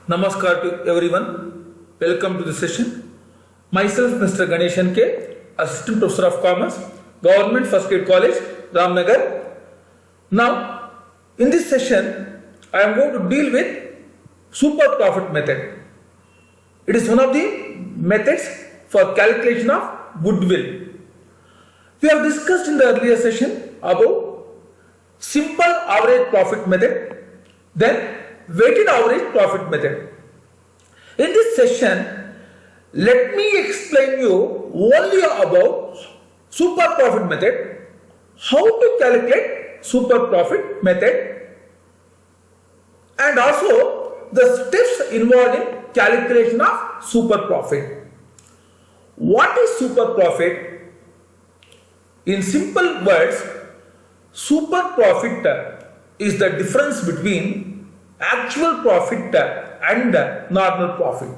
Namaskar to everyone. Welcome to the session. Myself, Mr. Ganeshan K, Assistant Professor of Commerce, Government First Grade College, Ramnagar. Now, in this session, I am going to deal with super profit method. It is one of the methods for calculation of goodwill. We have discussed in the earlier session about simple average profit method, then weighted average profit method. In this session, let me explain you only about super profit method, how to calculate super profit method, and also the steps involved in calculation of super profit. What is super profit? In simple words, super profit is the difference between actual profit and normal profit.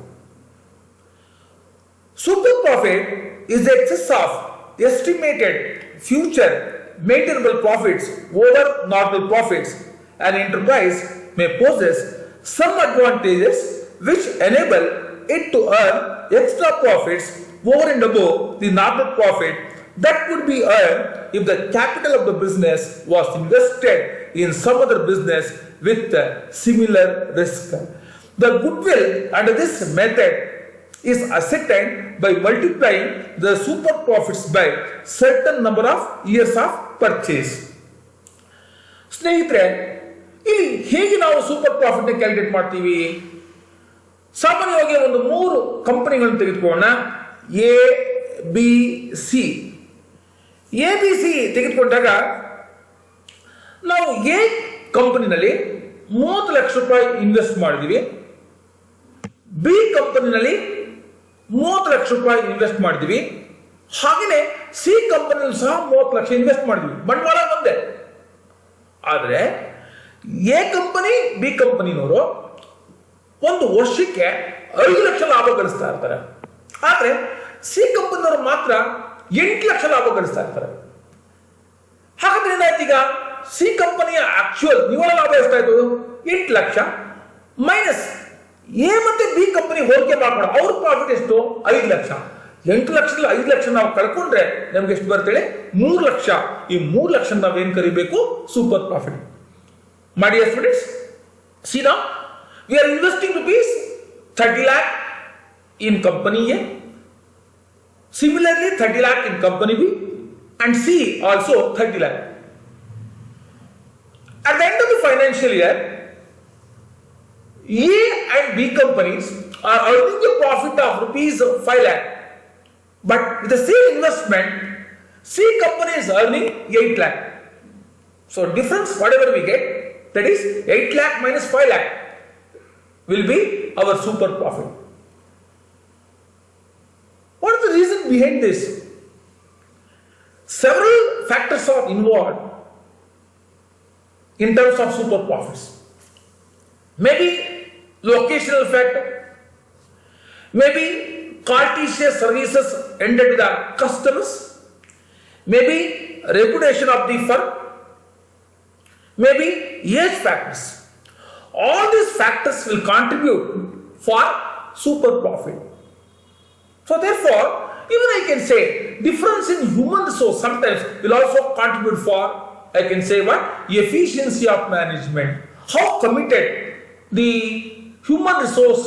Super profit is the excess of estimated future maintainable profits over normal profits. An enterprise may possess some advantages which enable it to earn extra profits over and above the normal profit that would be earned if the capital of the business was invested in some other business with similar risk. The goodwill under this method is ascertained by multiplying the super profits by certain number of years of purchase. ಸ್ನೇಹಿತರೆ, ಇಲ್ಲಿ ಹೇಗೆ ನಾವು super profit ನ calculate ಮಾಡ್ತೀವಿ? ಸಾಮಾನ್ಯವಾಗಿ ಒಂದು 3 ಕಂಪನಿಗಳನ್ನು ತೆಗೆದುಕೊಳ್ಳೋಣ. A B C. A B C ತೆಗೆದುಕೊಂಡಾಗ ನಾವು ಎ ಕಂಪನಿನಲ್ಲಿ 30 ಲಕ್ಷ ರೂಪಾಯಿ ಇನ್ವೆಸ್ಟ್ ಮಾಡಿದೀವಿ. ಬಿ ಕಂಪನಿನಲ್ಲಿ 30 ಲಕ್ಷ ರೂಪಾಯಿ ಇನ್ವೆಸ್ಟ್ ಮಾಡಿದೀವಿ. ಹಾಗೆಯೇ ಸಿ ಕಂಪನಿಯಲ್ಲಿ ಸಹ 30 ಲಕ್ಷ ಇನ್ವೆಸ್ಟ್ ಮಾಡಿದೀವಿ. ಬಂಡವಾಳ ಒಂದೇ. ಆದರೆ ಎ ಕಂಪನಿ ಬಿ ಕಂಪನಿನವರು ಒಂದು ವರ್ಷಕ್ಕೆ 5 ಲಕ್ಷ ಲಾಭ ಗಳಿಸ್ತಾ ಇರ್ತಾರೆ. ಆದ್ರೆ ಸಿ ಕಂಪನಿಯವರು ಮಾತ್ರ 8 ಲಕ್ಷ ಲಾಭ ಗಳಿಸ್ತಾ ಇರ್ತಾರೆ. ಹಾಗಾದ್ರೆ ಏನಾಯ್ತು? ಈಗ ಸಿ ಕಂಪನಿಯ ಆಕ್ಚುಯಲ್ ನಿವ್ವಳ ಲಾಭ ಎಷ್ಟಾಯ್ತು? 8 ಲಕ್ಷ ಮೈನಸ್ ಎ ಮತ್ತೆ ಬಿ ಕಂಪನಿ ಹೋಲಿಕೆ ಮಾಡ್ಕೊಂಡು ಅವ್ರ ಪ್ರಾಫಿಟ್ ಎಷ್ಟು? 5 ಲಕ್ಷ. 8 ಲಕ್ಷದಲ್ಲಿ 5 ಲಕ್ಷ ನಾವು ಕಳ್ಕೊಂಡ್ರೆ ನಮ್ಗೆ ಎಷ್ಟು ಬರ್ತೇಳಿ? 3 ಲಕ್ಷ. ಈ 3 ಲಕ್ಷ ನಾವೇನ್ ಕರಿಬೇಕು? Super profit. My dear students, see now, we are investing rupees 30 lakh in company A. Similarly, 30 lakh in company B and C also 30 lakh. At the end of the financial year, A and B companies are earning a profit of rupees 5 lakh. But with the same investment, C company is earning 8 lakh. So difference, whatever we get, that is 8 lakh minus 5 lakh will be our super profit. What is the reason behind this? Several factors are involved in terms of super profits. Maybe locational factor, maybe courteous services rendered to the customers, maybe reputation of the firm, maybe age factors. All these factors will contribute for super profit. So therefore, even I can say difference in human resource sometimes will also contribute for, I can say what? Efficiency of management. How committed the human resource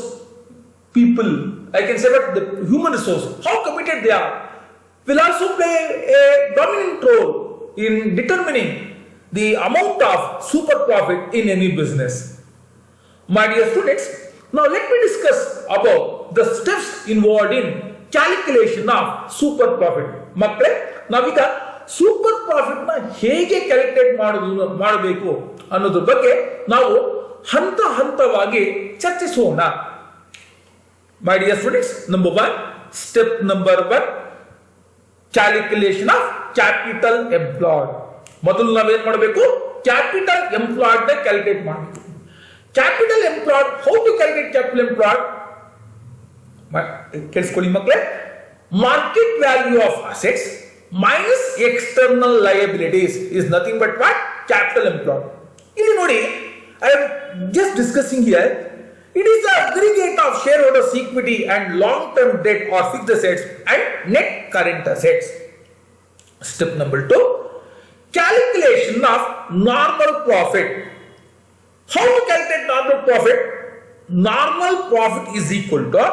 people, I can say what the human resource, how committed they are, will also play a dominant role in determining the amount of super profit in any business. My dear students, now let me discuss about the steps involved in calculation of super profit. ಮಕ್ಕಳೇ, ನಾವೀಗ super profit ನ ಹೇಗೆ calculate ಮಾಡಬೇಕು ಅನ್ನೋದ್ರ ಬಗ್ಗೆ ನಾವು ಹಂತ ಹಂತವಾಗಿ ಚರ್ಚಿಸೋಣ. My dear students, number 1, step number 1, calculation of capital employed. ಮೊದಲು ನಾವೇನ್ ಮಾಡಬೇಕು? ಕ್ಯಾಪಿಟಲ್ ಎಂಪ್ಲಾಯ್ಡ್ ನ ಕ್ಯಾಲ್ಕುಲೇಟ್ ಮಾಡಬೇಕು. Capital employed, how to calculate capital employed? ಕೇಳಿಸ್ಕೊಳ್ಳಿ ಮಕ್ಕಳೇ. Market value of assets minus external liabilities is nothing but what? Capital employed. ಇಲ್ಲಿ ನೋಡಿ, I am just discussing here, It is the aggregate of shareholders' equity and long-term debt or fixed assets and net current assets. Step number 2, calculation of normal profit. How to calculate normal profit? Normal profit is equal to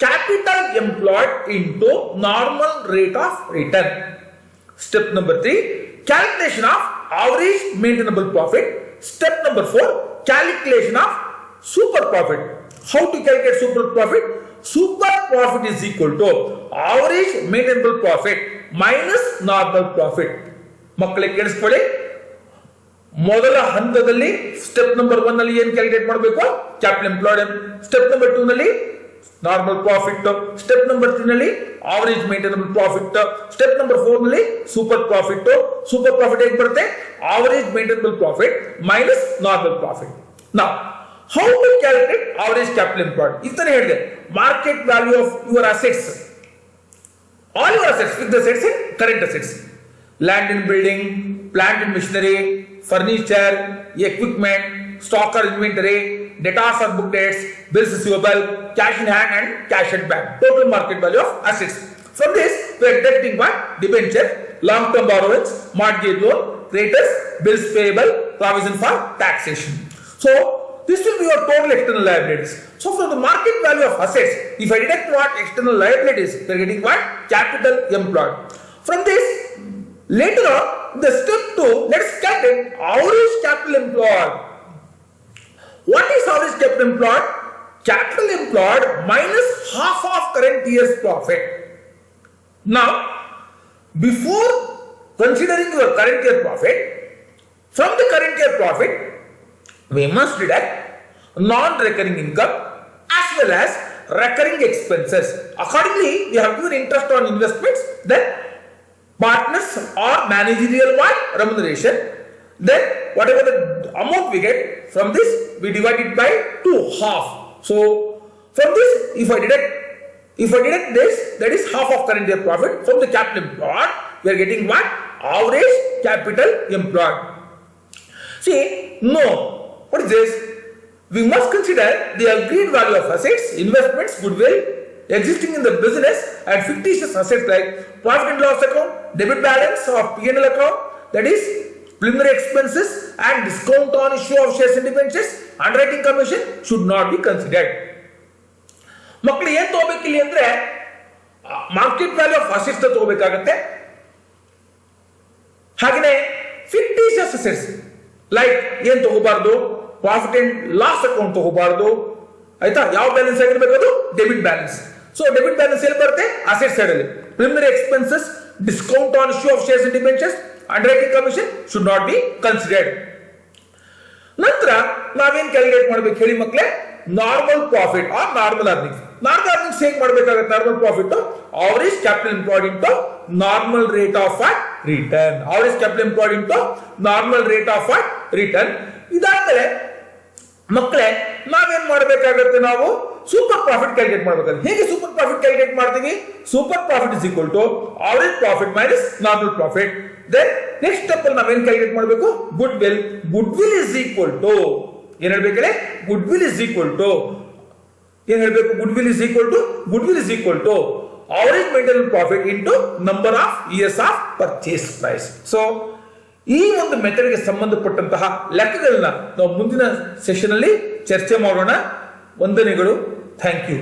capital employed into normal rate of return. Step number 3, calculation of average maintainable profit. Step number 4, calculation of super profit. How to calculate super profit? Super profit is equal to average maintainable profit minus normal profit. ಮಕ್ಕಳಿಗೆ ಕೇಳಿಸ್ಕೊಳ್ಳಿ, ಮೊದಲ ಹಂತದಲ್ಲಿ step number 1 ನಲ್ಲಿ ಏನು calculate ಮಾಡಬೇಕು? Capital employed. Step number 2 ನಲ್ಲಿ normal profit. Step number 3 ನಲ್ಲಿ average maintainable profit. Step number 4 ನಲ್ಲಿ ಸೂಪರ್ ಪ್ರಾಫಿಟ್. ಸೂಪರ್ ಪ್ರಾಫಿಟ್ ಹೇಗೆ ಬರುತ್ತೆ? Average maintainable profit minus normal profit. ನಾವು how to calculate average capital employed? ಇತನೆ ಹೇಳಿದೆ, market value of your assets, all your assets, fixed assets and current assets, land and building, plant and machinery, furniture, equipment, stock or inventory, debtors or book debts, bills receivable, cash in hand and cash at bank, total market value of assets. From this we are deducting what? Debenture, long term borrowings, mortgage loan, creditors, bills payable, provision for taxation. So this will be your total external liabilities. So from the market value of assets, if I deduct what? External liabilities, we are getting what? Capital employed. From this, later on, the step 2, let's calculate average capital employed. What is average capital employed? Capital employed minus half of current year's profit. Now, before considering your current year profit, from the current year profit, we must deduct non-recurring income as well as recurring expenses. Accordingly, we have given interest on investments, then partners or managerial remuneration, then whatever the amount we get from this, we divide it by 2 half. So from this, if I deduct this, that is half of current year profit from the capital employed, we are getting what? Average capital employed. See, no. What is this? We must consider the agreed value of assets, investments, goodwill existing in the business and fictitious assets like profit and loss account, debit balance of P&L account, that is preliminary expenses and discount on issue of shares and debentures, underwriting commission should not be considered. ಮಕ್ಕಳು ಏನು ತಗೋಬೇಕಿಲ್ಲ ಅಂದ್ರೆ market value of assets ತಗೋಬೇಕಾಗತ್ತೆ. ಹಾಗೆಯೇ fictitious assets like ಏನು ತಗೋಬಾರ್ದು? Profit and loss account ತಗೋಬಾರ್ದು. ಆಯ್ತಾ? ಯಾವ ಬ್ಯಾಲೆನ್ಸ್ ಆಗಿರ್ಬೇಕು? ಅದು debit balance. So debit balance ಎಲ್ಲಿ ಬರುತ್ತೆ? ಅಸೆಟ್ ಸೈಡ್ ಅಲ್ಲಿ. Preliminary expenses, discount on issue of shares and debentures, underwriting commission should not be considered. ನಂತರ ನಾವೇನ್ ಕ್ಯಾಲ್ಕುಲೇಟ್ ಮಾಡ್ಬೇಕು ಹೇಳಿ ಮಕ್ಕಳೇ? Normal profit or normal earnings. Normal earnings ಹೇಗೆ ಮಾಡ್ಬೇಕಾಗುತ್ತೆ? Normal profit average capital employed into normal rate of return. Average capital employed into normal rate of return. ಇದಾದ್ಮೇಲೆ ಮಕ್ಕಳೇ ನಾವೇನ್ ಮಾಡಬೇಕಾಗುತ್ತೆ? ನಾವು ಸೂಪರ್ ಪ್ರಾಫಿಟ್ ಕ್ಯಾಲ್ಕುಲೇಟ್ ಮಾಡಬೇಕಾಗುತ್ತೆ. ಹೇಗೆ ಸೂಪರ್ ಪ್ರಾಫಿಟ್ ಕ್ಯಾಲ್ಕುಲೇಟ್ ಮಾಡ್ತೀವಿ? Super profit is equal to average profit minus normal profit. Then next step ಅಲ್ಲಿ ನಾವೇನ್ ಕ್ಯಾಲ್ಕುಲೇಟ್ ಮಾಡಬೇಕು? Goodwill. Goodwill is equal to ಏನ್ ಹೇಳ್ಬೇಕಂದ್ರೆ goodwill is equal to ಏನ್ ಹೇಳ್ಬೇಕು? Goodwill is equal to average maintainable profit into number of years of purchase price. So ಈ ಒಂದು ಮೆಥಡ್ಗೆ ಸಂಬಂಧಪಟ್ಟಂತಹ ಲೆಕ್ಕಗಳನ್ನ ನಾವು ಮುಂದಿನ ಸೆಷನ್ ಅಲ್ಲಿ ಚರ್ಚೆ ಮಾಡೋಣ. ವಂದನೆಗಳು. Thank you.